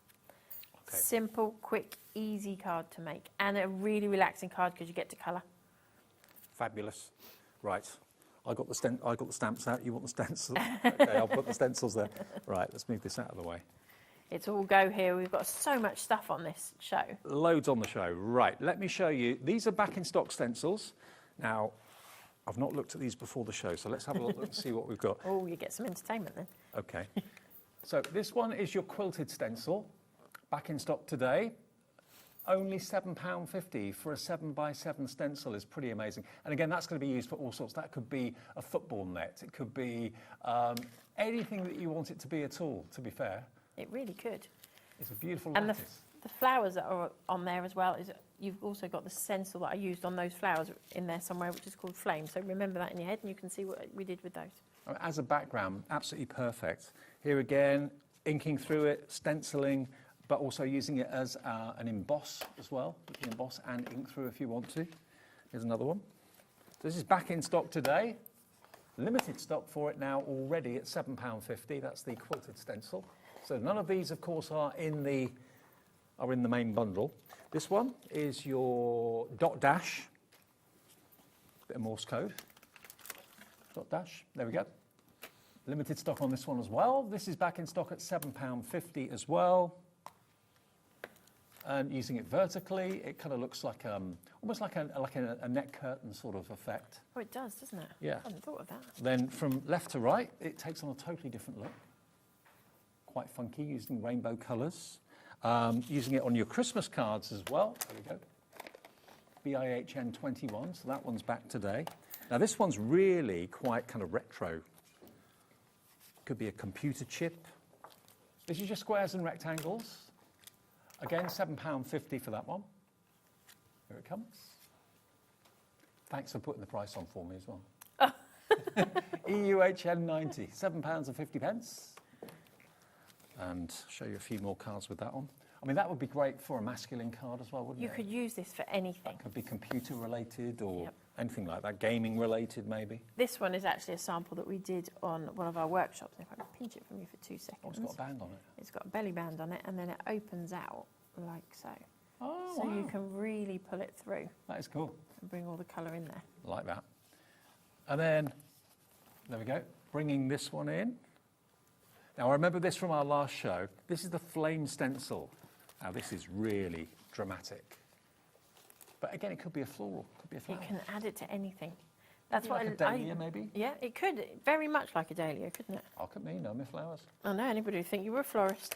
B: Okay. Simple, quick, easy card to make, and a really relaxing card because you get to colour.
A: Fabulous. Right. I got the stamps out. You want the stencils? Okay, I'll put the stencils there. Right, let's move this out of the way.
B: It's all go here. We've got so much stuff on this show.
A: Loads on the show. Right, let me show you. These are back in stock stencils. Now, I've not looked at these before the show, so let's have a look and see what we've got.
B: Oh, you get some entertainment then.
A: Okay. So this one is your quilted stencil, back in stock today. Only £7.50 for a 7x7 stencil is pretty amazing. And again, that's going to be used for all sorts. That could be a football net. It could be anything that you want it to be at all, to be fair.
B: It really could.
A: It's a beautiful
B: and
A: lattice.
B: The flowers that are on there as well, you've also got the stencil that I used on those flowers in there somewhere, which is called Flame. So remember that in your head and you can see what we did with those.
A: As a background, absolutely perfect. Here again, inking through it, stenciling, but also using it as an emboss as well. You can emboss and ink through if you want to. Here's another one. So this is back in stock today. Limited stock for it now already at £7.50. That's the quilted stencil. So none of these, of course, are in the main bundle. This one is your dot dash. Bit of Morse code. Dot dash. There we go. Limited stock on this one as well. This is back in stock at £7.50 as well. and using it vertically, it kind of looks like almost like a neck curtain sort of effect.
B: Oh, it does, doesn't it?
A: Yeah.
B: I hadn't thought of that.
A: Then from left to right, it takes on a totally different look. Quite funky, using rainbow colours. Using it on your Christmas cards as well. There we go. BIHN 21, so that one's back today. Now this one's really quite kind of retro. Could be a computer chip. This is your squares and rectangles. Again, £7.50 for that one. Here it comes. Thanks for putting the price on for me as well. EUHN 90, £7.50. And show you a few more cards with that one. I mean, that would be great for a masculine card as well, wouldn't it?
B: You could use this for anything.
A: Could be computer related or
B: Yep.
A: anything like that, gaming related maybe.
B: This one is actually a sample that we did on one of our workshops. If I can pinch it from you for 2 seconds.
A: Oh, it's got a band on it.
B: It's got a belly band on it, and then it opens out like so.
A: Oh,
B: So
A: wow.
B: you can really pull it through
A: That is cool.
B: and bring all the colour in there.
A: Like that. And then, there we go, bringing this one in. Now, I remember this from our last show. This is the flame stencil. Now, this is really dramatic. But again, it could be a floral, could be a flower.
B: You can add it to anything. That's
A: Maybe
B: what
A: like a dahlia, maybe?
B: Yeah, it could. Very much like a dahlia, couldn't it?
A: Look at me, know my flowers.
B: I know, anybody would think you were a florist.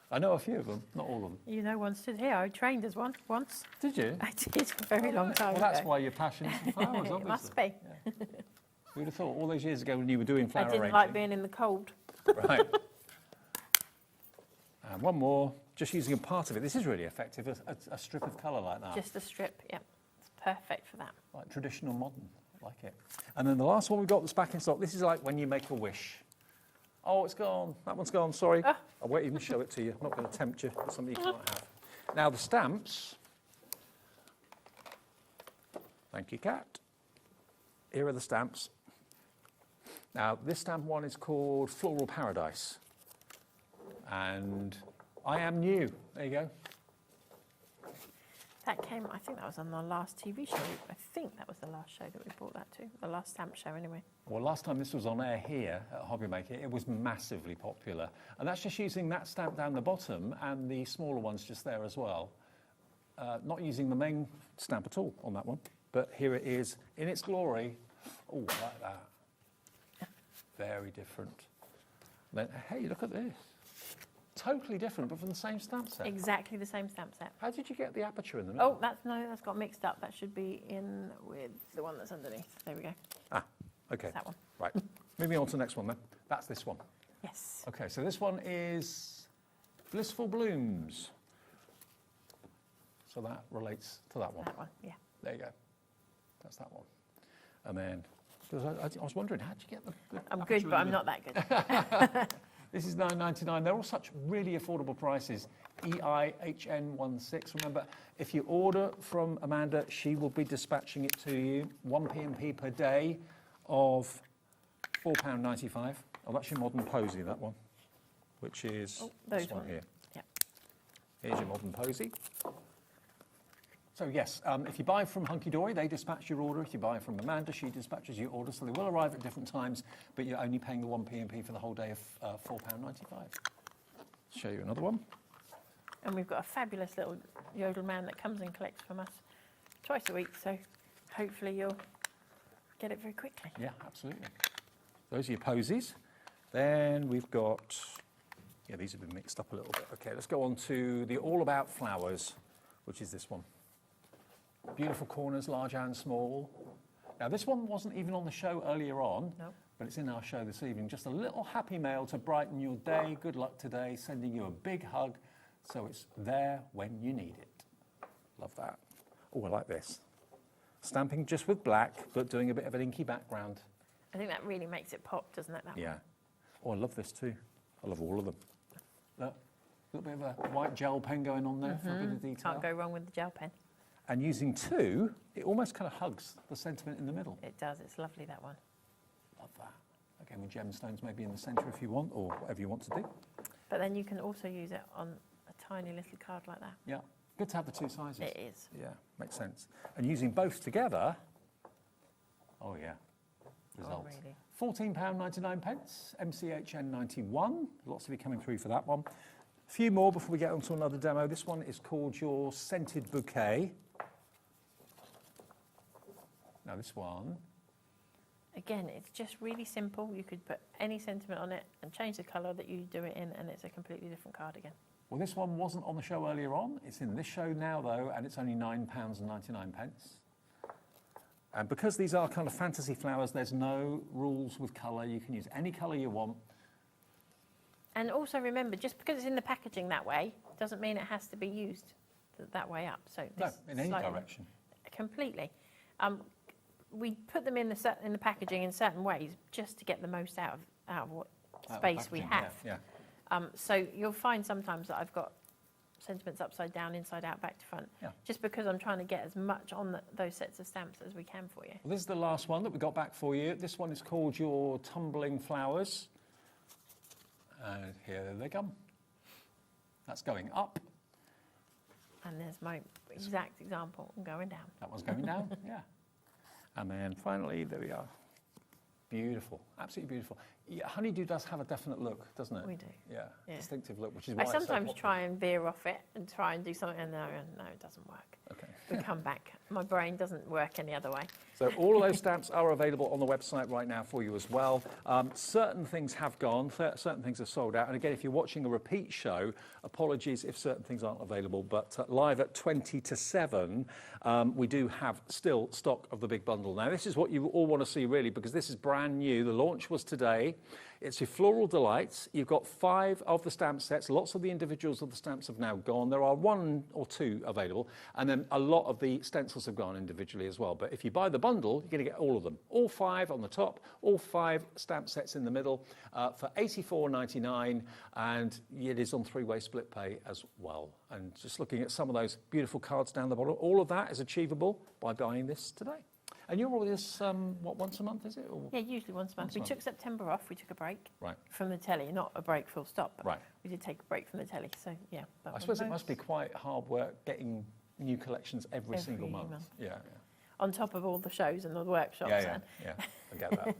A: I know a few of them, not all of them.
B: You know, one stood here. I trained as one once.
A: Did you?
B: I did a very long time
A: Well, that's
B: ago.
A: why you're passionate for flowers, obviously.
B: It must be.
A: Yeah. Who'd have thought all those years ago when you were doing flower
B: I didn't
A: arranging?
B: like being in the cold.
A: Right. And one more, just using a part of it. This is really effective, a strip of colour like that.
B: Just a strip, yeah. It's perfect for that.
A: Like traditional modern, I like it. And then the last one we've got that's back in stock, this is like when you make a wish. Oh, it's gone. That one's gone, sorry.
B: Ah.
A: I won't even show it to you. I'm not going to tempt you with something you can't have. Now, the stamps. Thank you, Kat. Here are the stamps. Now, this stamp one is called Floral Paradise. And I am new. There you go.
B: That came, I think that was on the last TV show. I think that was the last show that we brought that to. The last stamp show, anyway.
A: Well, last time this was on air here at Hobbymaker, it was massively popular. And that's just using that stamp down the bottom and the smaller ones just there as well. Not using the main stamp at all on that one. But here it is in its glory. Oh, like that. Very different. Then, hey, look at this. Totally different, but from the same stamp set.
B: Exactly the same stamp set.
A: How did you get the aperture in the middle?
B: Oh, that's got mixed up. That should be in with the one that's underneath. There we go.
A: Ah, okay.
B: It's that one.
A: Right. Moving on to the next one then. That's this one.
B: Yes.
A: Okay, so this one is Blissful Blooms. So that relates to that one.
B: That one, yeah.
A: There you go. That's that one. And then, because I was wondering, how'd you get the
B: I'm
A: aperture
B: good,
A: in
B: but
A: the
B: I'm
A: middle?
B: not that good.
A: This is £9.99. They're all such really affordable prices. EIHN16. Remember, if you order from Amanda, she will be dispatching it to you. 1 P&P per day of £4.95. Oh, that's your modern posy, that one, which is
B: those
A: this one
B: ones.
A: here.
B: Yeah.
A: Here's your modern posy. So yes, if you buy from Hunky Dory, they dispatch your order. If you buy from Amanda, she dispatches your order. So they will arrive at different times, but you're only paying the 1 P&P for the whole day of £4.95. Show you another one.
B: And we've got a fabulous little yodel man that comes and collects from us twice a week. So hopefully you'll get it very quickly.
A: Yeah, absolutely. Those are your posies. Then we've got, yeah, these have been mixed up a little bit. Okay, let's go on to the All About Flowers, which is this one. Beautiful corners, large and small. Now, this one wasn't even on the show earlier on,
B: No.
A: but it's in our show this evening. Just a little happy mail to brighten your day. Good luck today. Sending you a big hug, so it's there when you need it. Love that. Oh, I like this. Stamping just with black, but doing a bit of an inky background.
B: I think that really makes it pop, doesn't it? That
A: Yeah.
B: one?
A: Oh, I love this too. I love all of them. Look, a little bit of a white gel pen going on there for a bit of detail.
B: Can't go wrong with the gel pen.
A: And using two, it almost kind of hugs the sentiment in the middle.
B: It does. It's lovely, that one.
A: Love that. Again, with gemstones maybe in the centre if you want, or whatever you want to do.
B: But then you can also use it on a tiny little card like that.
A: Yeah, good to have the two sizes.
B: It is.
A: Yeah, makes sense. And using both together, oh yeah, results.
B: Oh, really?
A: £14.99, MCHN 91. Lots of you coming through for that one. A few more before we get on to another demo. This one is called your Scented Bouquet. Now this one.
B: Again, it's just really simple. You could put any sentiment on it and change the colour that you do it in, and it's a completely different card again.
A: Well, this one wasn't on the show earlier on. It's in this show now, though, and it's only £9.99. And because these are kind of fantasy flowers, there's no rules with colour. You can use any colour you want.
B: And also remember, just because it's in the packaging that way, doesn't mean it has to be used that way up. So
A: No, in any direction.
B: Completely. We put them in the packaging in certain ways just to get the most out of what space we have.
A: Yeah.
B: So you'll find sometimes that I've got sentiments upside down, inside out, back to front, just because I'm trying to get as much on those sets of stamps as we can for you.
A: Well, this is the last one that we got back for you. This one is called your Tumbling Flowers. And here they come. That's going up.
B: And there's my exact example going down.
A: That one's going down, yeah. And then finally, there we are. Beautiful, absolutely beautiful. Yeah, honeydew does have a definite look, doesn't it?
B: We do.
A: Yeah,
B: Yeah.
A: distinctive look, which is why
B: I
A: it's so
B: sometimes
A: popular.
B: try and veer off it and try and do something, and no, it doesn't work.
A: Okay.
B: We come back. My brain doesn't work any other way.
A: So all of those stamps are available on the website right now for you as well. Certain things have gone, certain things are sold out. And again, if you're watching a repeat show, apologies if certain things aren't available. But live at 20 to 7, we do have still stock of the big bundle. Now, this is what you all want to see, really, because this is brand new. The launch was today. It's your Floral Delights. You've got 5 of the stamp sets. Lots of the individuals of the stamps have now gone. There are 1 or 2 available. And then a lot of the stencils have gone individually as well. But if you buy the bundle, you're going to get all of them. All 5 on the top, all 5 stamp sets in the middle for £84.99. And it is on 3-way split pay as well. And just looking at some of those beautiful cards down the bottom, all of that is achievable by buying this today. And you're with us, once a month, is it? Or?
B: Yeah, usually once a month. We took September off. We took a break from the telly. Not a break full stop, but we did take a break from the telly. So, yeah.
A: I suppose it must be quite hard work getting new collections every single month. Yeah.
B: On top of all the shows and the workshops.
A: Yeah, I get that.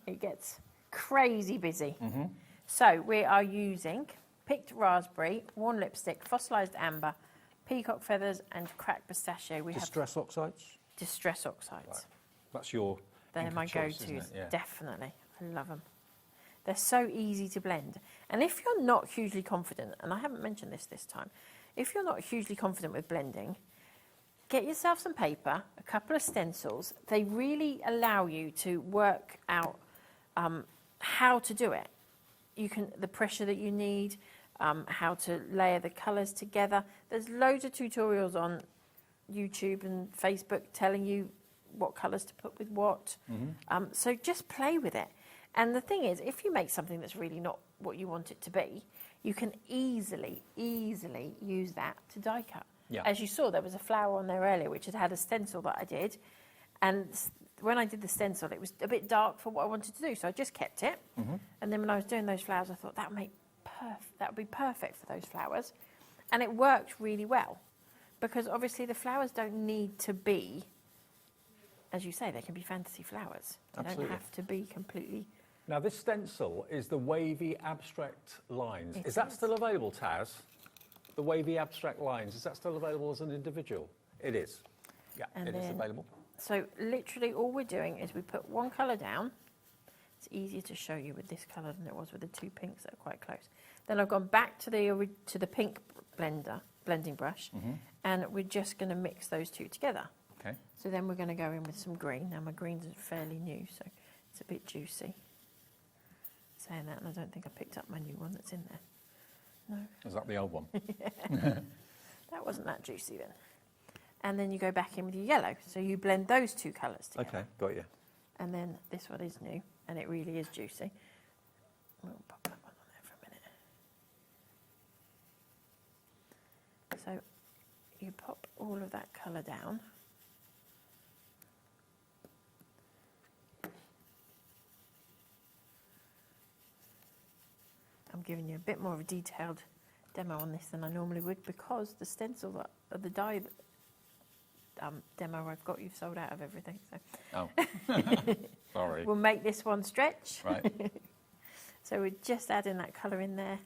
B: It gets crazy busy. Mm-hmm. So we are using picked raspberry, worn lipstick, fossilised amber, peacock feathers and cracked pistachio. We
A: Distress oxides?
B: Distress oxides.
A: Right. That's your
B: They're my
A: choice,
B: go-tos,
A: yeah.
B: definitely. I love them. They're so easy to blend. And if you're not hugely confident, and I haven't mentioned this time, if you're not hugely confident with blending, get yourself some paper, a couple of stencils. They really allow you to work out how to do it. The pressure that you need, how to layer the colours together. There's loads of tutorials on YouTube and Facebook telling you what colours to put with what. Mm-hmm. So just play with it. And the thing is, if you make something that's really not what you want it to be, you can easily use that to die cut. Yeah. As you saw, there was a flower on there earlier which had a stencil that I did. And when I did the stencil, it was a bit dark for what I wanted to do. So I just kept it. Mm-hmm. And then when I was doing those flowers, I thought that would be perfect for those flowers. And it worked really well. Because obviously the flowers don't need to be, as you say, they can be fantasy flowers. They
A: Absolutely.
B: don't have to be completely...
A: Now this stencil is the Wavy Abstract Lines. Is that still available, Taz? The Wavy Abstract Lines, is that still available as an individual? It is. Yeah, it is available.
B: So literally all we're doing is we put one colour down. It's easier to show you with this colour than it was with the 2 pinks that are quite close. Then I've gone back to the pink blending brush, mm-hmm. and we're just going to mix those 2 together.
A: Okay.
B: So then we're going to go in with some green. Now my greens are fairly new, so it's a bit juicy. Saying that, and I don't think I picked up my new one that's in there. No.
A: Is that the old one?
B: That wasn't that juicy then. And then you go back in with your yellow. So you blend those 2 colours together.
A: Okay, got you.
B: And then this one is new, and it really is juicy. We'll pop that one on there for a minute. So you pop all of that colour down. I'm giving you a bit more of a detailed demo on this than I normally would, because the stencil, the die demo I've got, you've sold out of everything. So.
A: Oh, sorry.
B: We'll make this one stretch.
A: Right.
B: So we're just adding that colour in there.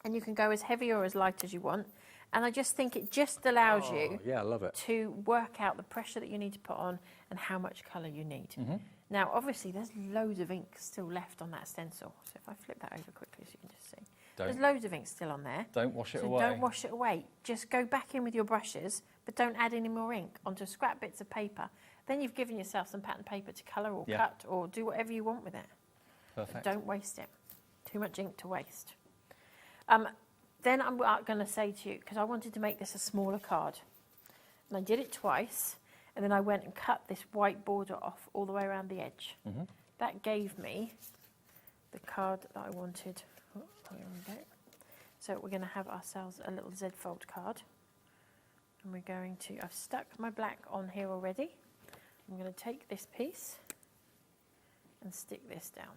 B: And you can go as heavy or as light as you want. And I just think it just allows you
A: yeah, I love it.
B: to work out the pressure that you need to put on and how much colour you need. Now, obviously, there's loads of ink still left on that stencil. So if I flip that over quickly so you can just see. There's loads of ink still on there.
A: Don't wash it
B: so
A: away.
B: Don't wash it away. Just go back in with your brushes, but don't add any more ink onto scrap bits of paper. Then you've given yourself some pattern paper to colour or cut or do whatever you want with it.
A: Perfect.
B: But don't waste it. Too much ink to waste. Then I'm going to say to you, because I wanted to make this a smaller card, and I did it twice, and then I went and cut this white border off all the way around the edge. That gave me the card that I wanted. Oh, here we go. So we're going to have ourselves a little Z-fold card, and we're going to, I've stuck my black on here already. I'm going to take this piece and stick this down.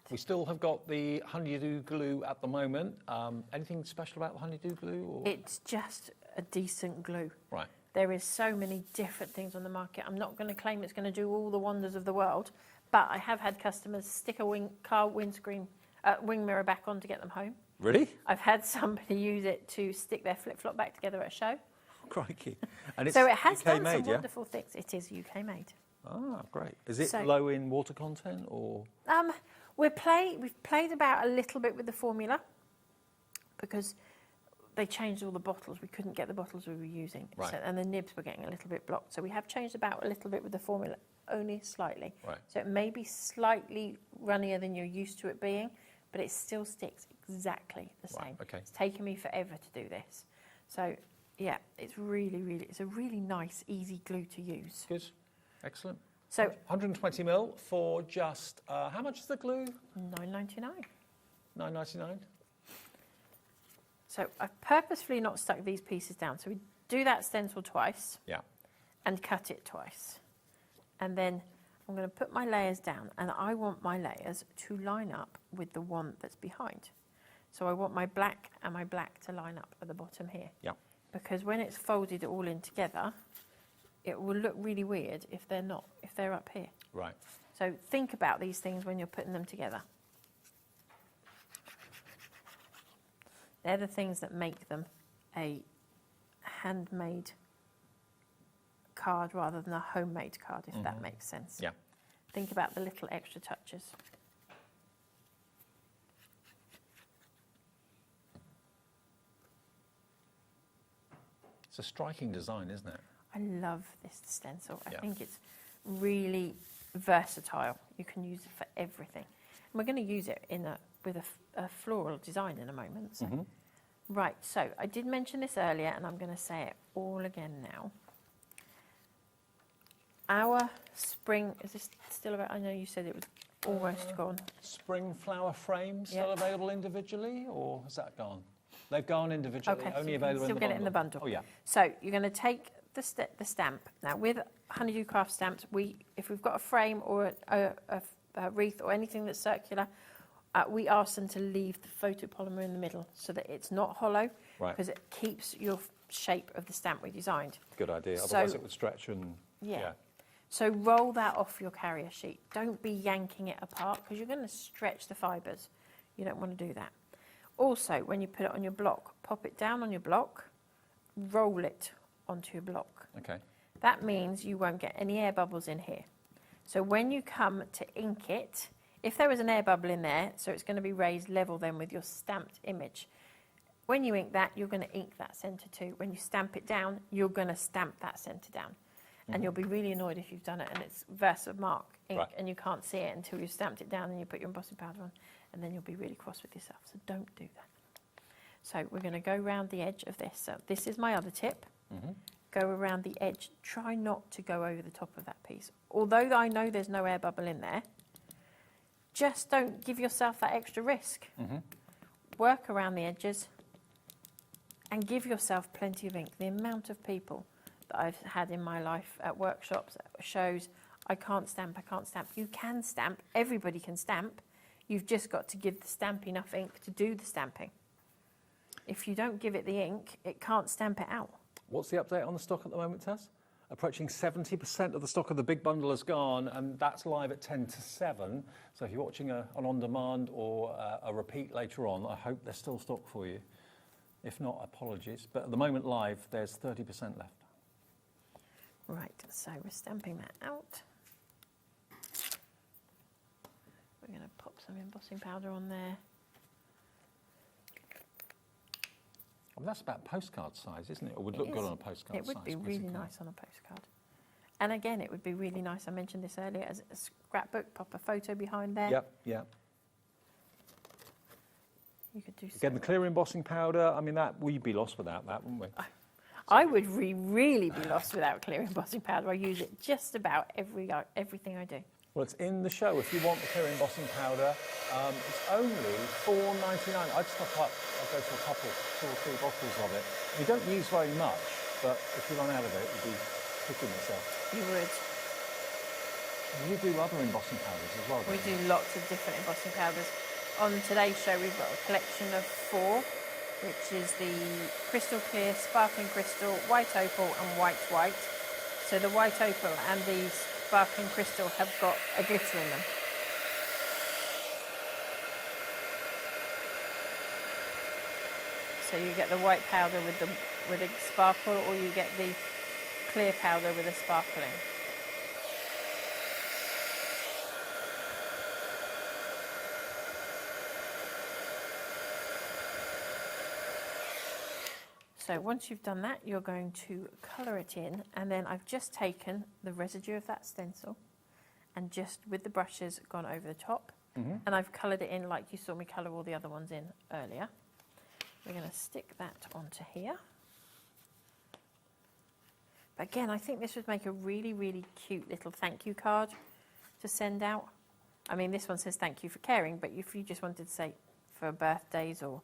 A: We still have got the honeydew glue at the moment. Anything special about the honeydew glue? Or?
B: It's just a decent glue.
A: Right.
B: There is so many different things on the market. I'm not going to claim it's going to do all the wonders of the world, but I have had customers stick a car windscreen, wing mirror back on to get them home.
A: Really?
B: I've had somebody use it to stick their flip-flop back together at a show.
A: Crikey. And it's
B: so it has
A: UK
B: done
A: made,
B: some wonderful things. It is UK made.
A: Ah, great. Is it low in water content or?
B: We've played about a little bit with the formula because they changed all the bottles. We couldn't get the bottles we were using.
A: Right.
B: So, and the nibs were getting a little bit blocked. So we have changed about a little bit with the formula, only slightly.
A: Right.
B: So it may be slightly runnier than you're used to it being, but it still sticks exactly the same.
A: Right, okay.
B: It's taken me forever to do this. So, yeah, it's a really nice, easy glue to use.
A: Good. Excellent.
B: So
A: 120 mil for just, how much is the glue?
B: $9.99.
A: $9.99.
B: So I've purposefully not stuck these pieces down. So we do that stencil twice.
A: Yeah.
B: And cut it twice. And then I'm going to put my layers down, and I want my layers to line up with the one that's behind. So I want my black and my black to line up at the bottom here.
A: Yeah.
B: Because when it's folded all in together, it will look really weird if they're not, if they're up here.
A: Right.
B: So think about these things when you're putting them together. They're the things that make them a handmade card rather than a homemade card, if that makes sense.
A: Yeah.
B: Think about the little extra touches.
A: It's a striking design, isn't it?
B: I love this stencil. I
A: Yeah.
B: think it's really versatile. You can use it for everything. And we're going to use it with a floral design in a moment. So. Right, so I did mention this earlier, and I'm going to say it all again now. Our spring, is this still about, I know you said it was almost gone.
A: Spring flower frames still available individually, or has that gone? They've gone individually,
B: Okay,
A: only
B: so
A: available in the bundle.
B: still get it in the bundle.
A: Oh, yeah.
B: So you're going to take the stamp. Now, with Honeydew Craft stamps, if we've got a frame or a wreath or anything that's circular, we ask them to leave the photopolymer in the middle so that it's not hollow, because it keeps your shape of the stamp we designed.
A: Good idea, otherwise it would stretch and...
B: Yeah. So roll that off your carrier sheet. Don't be yanking it apart, because you're going to stretch the fibres. You don't want to do that. Also, when you put it on your block, pop it down on your block, roll it onto your block.
A: Okay.
B: That means you won't get any air bubbles in here. So when you come to ink it, if there was an air bubble in there, so it's going to be raised level then with your stamped image. When you ink that, you're going to ink that centre too. When you stamp it down, you're going to stamp that centre down. And you'll be really annoyed if you've done it and it's Versamark ink and you can't see it until you've stamped it down and you put your embossing powder on, and then you'll be really cross with yourself. So don't do that. So we're going to go around the edge of this. So this is my other tip. Go around the edge. Try not to go over the top of that piece. Although I know there's no air bubble in there, just don't give yourself that extra risk. Work around the edges and give yourself plenty of ink. The amount of people that I've had in my life at workshops, at shows, I can't stamp. You can stamp. Everybody can stamp. You've just got to give the stamp enough ink to do the stamping. If you don't give it the ink, it can't stamp it out.
A: What's the update on the stock at the moment, Tess? approaching 70% of the stock of the big bundle has gone, and that's live at 10 to 7. So if you're watching an on-demand or a repeat later on, I hope there's still stock for you. If not, apologies. But at the moment live, there's 30% left.
B: Right, so we're stamping that out. We're going to pop some embossing powder on there.
A: Well, that's about postcard size, isn't it? Or would look good on a postcard size.
B: It would be really nice on a postcard. And again, it would be really nice, I mentioned this earlier, as a scrapbook, pop a photo behind there.
A: Yep, yep.
B: You could do
A: Again, the clear embossing powder, I mean, we'd be lost without that, wouldn't we?
B: I would really be lost without clear embossing powder. I use it just about everything I do.
A: Well, it's in the show. If you want the clear embossing powder, it's only $4.99. I'd stock up. I'd go to a couple, 2 or 3 bottles of it. You don't use very much, but if you run out of it, you'd be kicking yourself.
B: You would.
A: You do other embossing powders as well, don't
B: We
A: you?
B: do lots of different embossing powders. On today's show, we've got a collection of 4, which is the crystal clear, sparkling crystal, white opal and white. So the white opal and the sparkling crystal have got a glitter in them. So you get the white powder with the sparkle, or you get the clear powder with the sparkling. So once you've done that, you're going to colour it in, and then I've just taken the residue of that stencil and just with the brushes gone over the top, and I've coloured it in like you saw me colour all the other ones in earlier. We're going to stick that onto here. But again, I think this would make a really, really cute little thank you card to send out. I mean, this one says thank you for caring, but if you just wanted to say for birthdays or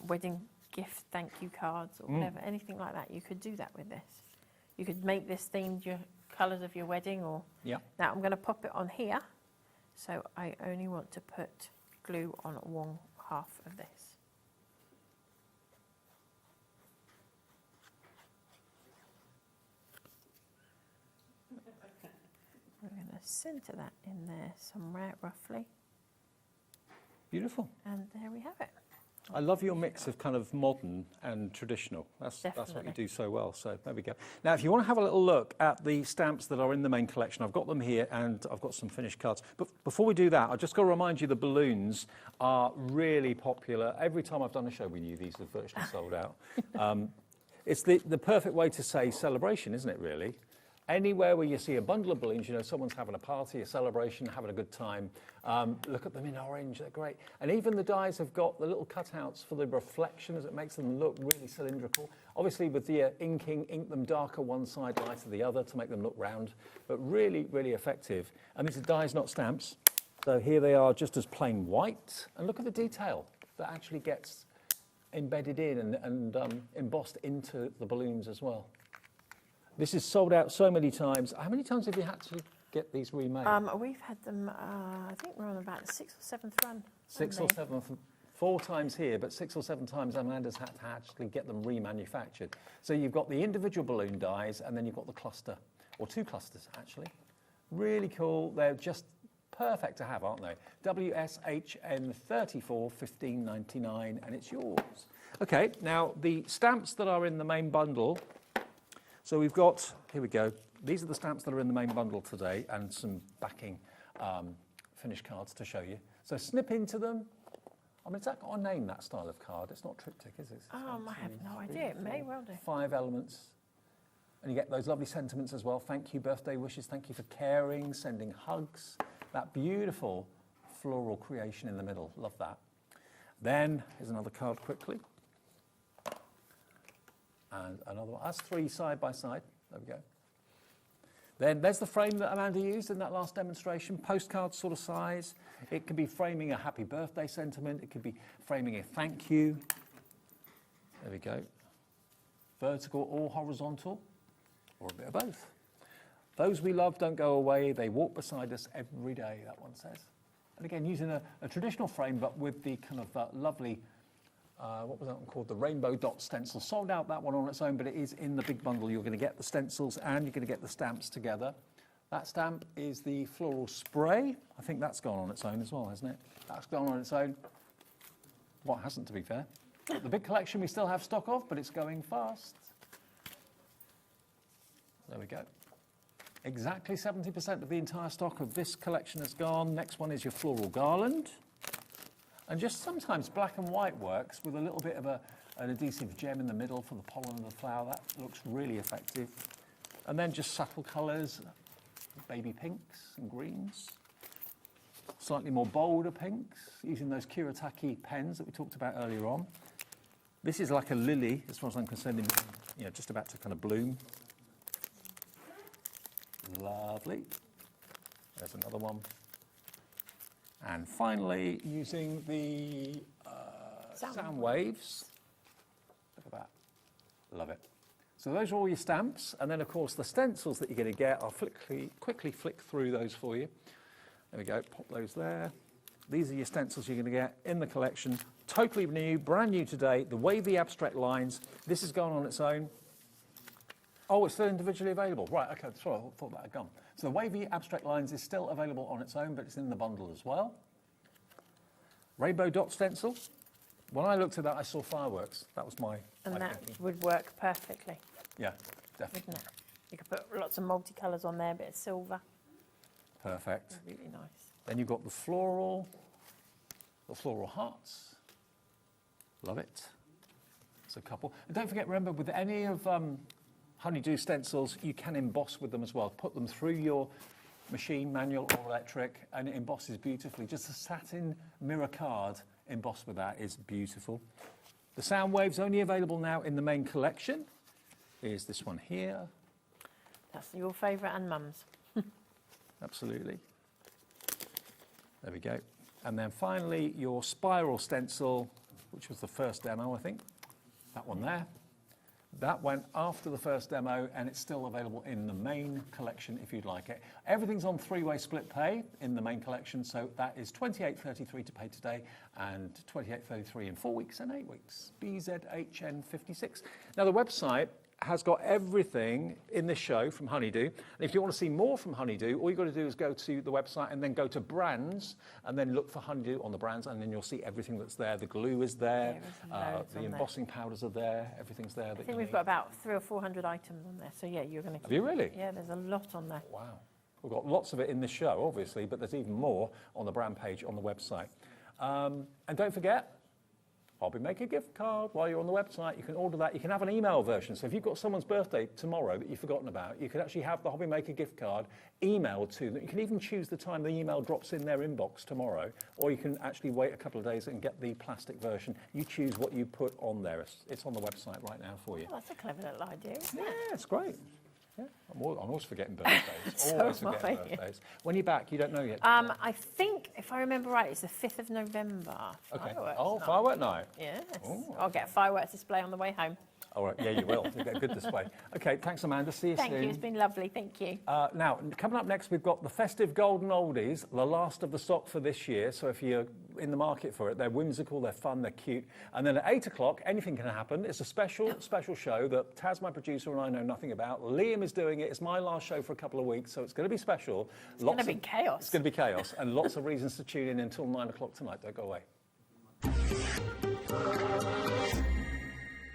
B: wedding gift thank you cards or whatever, anything like that, you could do that with this. You could make this themed your colours of your wedding, or now I'm going to pop it on here, so I only want to put glue on one half of this. We're going to centre that in there somewhere roughly,
A: Beautiful.
B: and there we have it.
A: I love your mix of kind of modern and traditional. That's what you
B: Definitely.
A: do so well. So there we go. Now, if you want to have a little look at the stamps that are in the main collection, I've got them here and I've got some finished cards. But before we do that, I've just got to remind you the balloons are really popular. Every time I've done a show, we knew these are virtually sold out. It's the perfect way to say celebration, isn't it, really? Anywhere where you see a bundle of balloons, you know someone's having a party, a celebration, having a good time. Look at them in orange, they're great. And even the dies have got the little cutouts for the reflections. It makes them look really cylindrical. Obviously, with the inking, ink them darker one side, lighter the other to make them look round. But really, really effective. And these are dies, not stamps. So here they are just as plain white. And look at the detail that actually gets embedded in and embossed into the balloons as well. This is sold out so many times. How many times have you had to get these remade?
B: We've had them, I think we're on about the 6th or 7th run.
A: 6 or 7, 4 times here, but 6 or 7 times Amanda's had to actually get them remanufactured. So you've got the individual balloon dies, and then you've got the cluster, or 2 clusters actually. Really cool. They're just perfect to have, aren't they? WSHN 34 1599, and it's yours. Okay, now the stamps that are in the main bundle. So we've got, here we go, these are the stamps that are in the main bundle today, and some backing finished cards to show you. So snip into them. I mean, has that got a name, that style of card? It's not triptych, is it?
B: I have no idea. It may well do.
A: 5 elements. And you get those lovely sentiments as well. Thank you, birthday wishes. Thank you for caring, sending hugs. That beautiful floral creation in the middle. Love that. Then, here's another card quickly. And another one. That's 3 side by side. There we go. Then there's the frame that Amanda used in that last demonstration, postcard sort of size. It could be framing a happy birthday sentiment. It could be framing a thank you. There we go. Vertical or horizontal, or a bit of both. Those we love don't go away. They walk beside us every day, that one says. And again, using a traditional frame, but with the kind of lovely what was that one called? The Rainbow Dot Stencil. Sold out that one on its own, but it is in the big bundle. You're going to get the stencils and you're going to get the stamps together. That stamp is the Floral Spray. I think that's gone on its own as well, hasn't it? That's gone on its own. What hasn't, to be fair. The big collection we still have stock of, but it's going fast. There we go. Exactly 70% of the entire stock of this collection has gone. Next one is your Floral Garland. And just sometimes black and white works with a little bit of an adhesive gem in the middle for the pollen of the flower. That looks really effective. And then just subtle colours, baby pinks and greens. Slightly more bolder pinks, using those Kuretake pens that we talked about earlier on. This is like a lily, as far as I'm concerned, just about to kind of bloom. Lovely. There's another one. And finally, using the sound waves. Look at that. Love it. So those are all your stamps. And then, of course, the stencils that you're going to get, I'll quickly flick through those for you. There we go. Pop those there. These are your stencils you're going to get in the collection. Totally new, brand new today. The Wavy abstract lines. This has gone on its own. Oh, it's still individually available. Right, okay, sorry, I thought that had gone. So the Wavy abstract lines is still available on its own, but it's in the bundle as well. Rainbow Dot Stencil. When I looked at that, I saw fireworks. That was my...
B: And that would work perfectly.
A: Yeah, definitely.
B: Wouldn't it? You could put lots of multicolours on there, a bit of silver.
A: Perfect.
B: Really nice.
A: Then you've got the floral hearts. Love it. It's a couple. And don't forget, remember, with any of Honeydew stencils, you can emboss with them as well. Put them through your machine, manual or electric, and it embosses beautifully. Just a satin mirror card embossed with that is beautiful. The sound waves only available now in the main collection. Here's this one here.
B: That's your favourite and Mum's.
A: Absolutely. There we go. And then finally, your spiral stencil, which was the first demo, I think. That one there. That went after the first demo, and it's still available in the main collection if you'd like it. Everything's on three-way split pay in the main collection, so that is $28.33 to pay today and $28.33 in 4 weeks and 8 weeks. BZHN56. Now, the website has got everything in this show from Honeydew. And if you want to see more from Honeydew, all you've got to do is go to the website and then go to brands and then look for Honeydew on the brands, and then you'll see everything that's there. The glue is there, the embossing powders are there, everything's there.
B: I think we've got about 300 or 400 items on there. So yeah, you're going to...
A: Have you really?
B: Yeah, there's a lot on there.
A: Wow. We've got lots of it in this show, obviously, but there's even more on the brand page on the website. And don't forget, Hobby Maker gift card. While you're on the website, you can order that. You can have an email version. So if you've got someone's birthday tomorrow that you've forgotten about, you can actually have the Hobby Maker gift card emailed to them. You can even choose the time the email drops in their inbox tomorrow, or you can actually wait a couple of days and get the plastic version. You choose what you put on there. It's on the website right now for you.
B: Oh, that's a clever little idea.
A: Yeah, it's great. Yeah. I'm always forgetting birthdays.
B: So
A: always forgetting
B: am I.
A: birthdays. When you're back, you don't know yet.
B: I think, if I remember right, it's the 5th of November.
A: Okay.
B: Fireworks
A: Oh,
B: night.
A: firework night.
B: Yes.
A: Ooh.
B: I'll get a fireworks display on the way home.
A: All right. Yeah, you will. You'll get a good display. Okay. Thanks, Amanda. See you soon.
B: Thank you. It's been lovely. Thank you.
A: Now, coming up next, we've got the festive golden oldies, the last of the stock for this year. So if you're in the market for it, they're whimsical, they're fun, they're cute. And then at 8 o'clock, anything can happen. It's a special show that Taz, my producer, and I know nothing about. Liam is doing it. It's my last show for a couple of weeks, so it's going to be special.
B: It's going to be chaos.
A: It's going to be chaos, and lots of reasons to tune in until 9 o'clock tonight. Don't go away.